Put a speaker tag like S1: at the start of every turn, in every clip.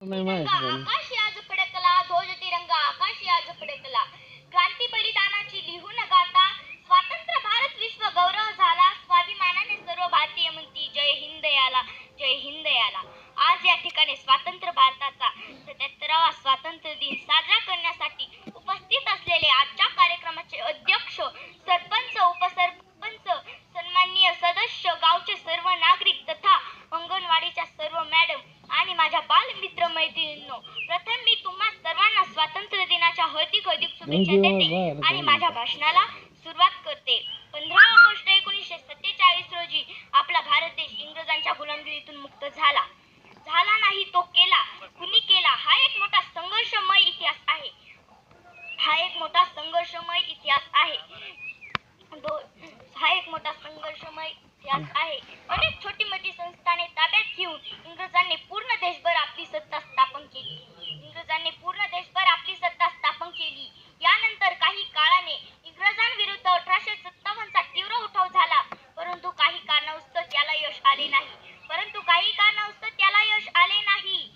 S1: नाही
S2: तिरंगा
S1: माहिती पण.
S2: आकाशी आज फडकला, ध्वज तिरंगा आकाशी आज फडकला. क्रांती बलिदानाची लिहून गाता, स्वातंत्र्य भारत विश्व गौरव झाला. स्वाभिमानाने सर्व भारतीय म्हणती जय हिंद याला, जय हिंद याला. आज या ठिकाणी स्वतंत्र भारताचा 77वा स्वातंत्र्य दिन साजरा करण्यासाठी उपस्थित असलेले आजच्या कार्यक्रमाचे अध्यक्ष, सरपंच, उपसरपंच, सन्माननीय सदस्य, गावचे सर्व नागरिक तथा अंगणवाडीच्या सर्व मॅडम आणि माझ्या बालमित्र मैत्रिणींनो, प्रथम मी तुम्हा सर्वांना स्वातंत्र्य दिनाच्या हार्दिक शुभेच्छा देते आणि माझ्या भाषणाला सुरुवात करते. 15 ऑगस्ट 1947 रोजी आपला भारत देश इंग्रजांच्या गुलामगिरीतून मुक्त झाला. झाला नाही तो केला. कुणी केला? हा एक मोठा संघर्षमय इतिहास आहे. हा एक मोठा संघर्षमय इतिहास आहे. हा एक मोठा संघर्षमय इतिहास आहे. अनेक छोटी मोठी संस्थाने ताब्यात घेऊन इंग्रजांनी पूर्ण देशभर आपली सत्ता स्थापन केली. यानंतर काही काळाने इंग्रजांविरुद्ध 1857 चा तीव्र उठाव झाला, परंतु काही कारणास्तव त्याला यश आले नाही.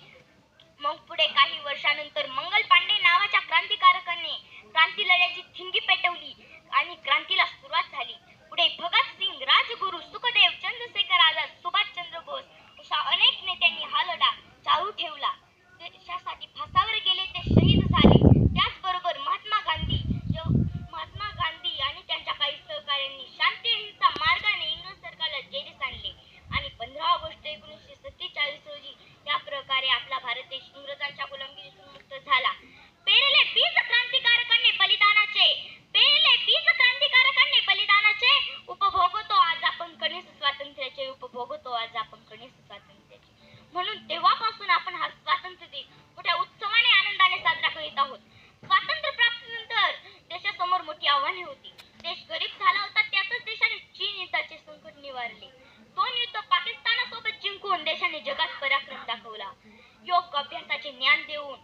S2: मग पुढे काही वर्षानंतर मंगल पांडे नावाच्या क्रांतिकारकाने क्रांती लढ्याची ठिणगी पेटवली आणि क्रांतीला सुरुवात झाली. पुढे भगतसिंग, राजगुरू, सुखदेव, चंद्रशेखर आझाद, सुभाषचंद्र बोस अशा अनेक नेत्यांनी हा लढा चालू ठेवला. देशासाठी फासावर गेले, ते शहीद झाले. त्याचबरोबर महात्मा गांधी आणि त्यांच्या काही सहकाऱ्यांनी शांती अहिंसा मार्गाने इंग्रज सरकारला जेरीस आणले आणि 15 ऑगस्ट 1947 रोजी या प्रकारे आपला भारत देश इंग्रजांच्या गुलामगिरीतून मुक्त झाला. पेरले बीज क्रांतिकारकांनी बलिदानाचे उपभोगतो आज आपण कणीस स्वातंत्र्याचे म्हणून तेव्हापासून आपण हा स्वातंत्र्य दिन मोठ्या उत्सवाने आनंदाने साजरा करीत आहोत. स्वातंत्र्य प्राप्तीनंतर देशासमोर मोठी आव्हाने होती. देश गरीब झाला होता. त्यातच देशाने चीन युद्धाचे संकट निवारले. दोन युद्ध पाकिस्तानासोबत जिंकून देशाने जगात पराक्रम दाखवला. योग अभ्यासाचे ज्ञान देऊन